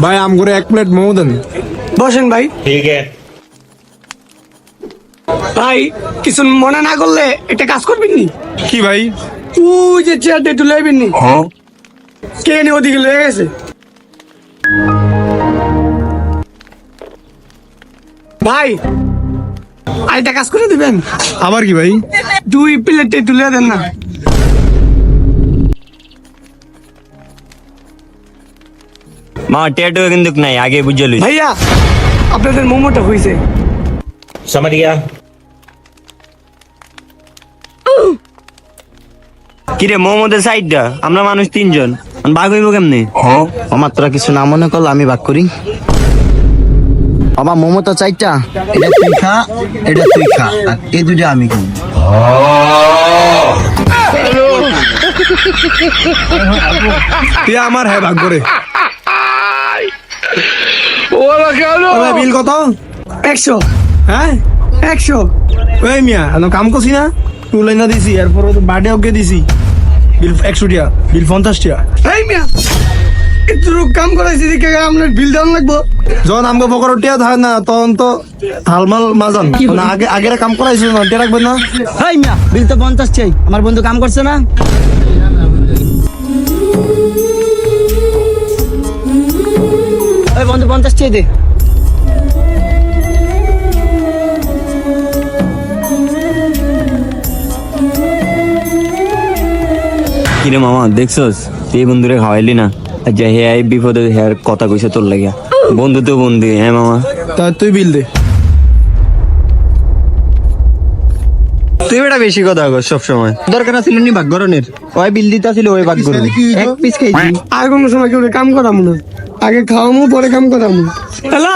ভাই আম করে 1 প্লেট মোমো দেন। বসেন ভাই। ठीक है। ভাই কিছু মনে না করলে একটা কাজ করবেন নি? কি ভাই? তুই যে চেয়ারটা একটু লইবেন নি? কে নি ওদিকে লয়ে গেছে? ভাই আরেকটা কাজ করে দিবেন? আবার কি ভাই? 2 প্লেট একটু লয়ে দেন না। মা টেটু কিন্তু নাই, আগে বুঝে লইছি। ভাইয়া আপনাদের মোমোটা হয়েছে। समझ गया। কিরে মোমোদের সাইডটা, আমরা মানুষ 3 জন, ভাগ হইব কেমনে? আমার তোরা কিছু না মনে করলে আমি ভাগ করি। আমার মোমো তো চাইটা, এটা তুই খা, এটা তুই খা, আর এই দুটো আমি খাই। তুই আমার হ্যাঁ ভাগ করে। ভাই বিল কত? 100। হ্যাঁ 100। ওই মিয়া আমি কাম করছি না, তুলে না দিছি, এরপর বার্থডে ওকে দিছি, বিল 100 টাকা, বিল 50 টাকা। এই মিয়া একটু কাম করাইছি দেখে আপনার বিল দেওয়ান লাগবো। যখন আমাকে পকেট টিয়া থাকে না তখন তো হালমাল মাজান, মানে আগে আগের কাম করাইছি না, টিয়া রাখবেন না। হাই মিয়া, বিল তো 50 চাই, আমার বন্ধু কাম করছে না। ওই বন্ধু 50 চাই দে। কিরে মামা দেখছস, তুই বন্ধুরে খাওয়াইলি না, আর যে হে আই বিপদে হেয়ার কথা কইছে তোর লাগিয়া। বন্ধু তো বন্ধু, হ্যাঁ মামা। তা তুই বিল দে। তুই বেটা বেশি কথা কর সব সময়। দরকার ছিল নি ভাগ গরনের, ওই বিল দিতা ছিল ওই ভাগ গরন, এক পিস খাইছি। আর কোনো সময় কেউ কাম করামু না, আগে খাওয়ামু পরে কাম করামু। হ্যালো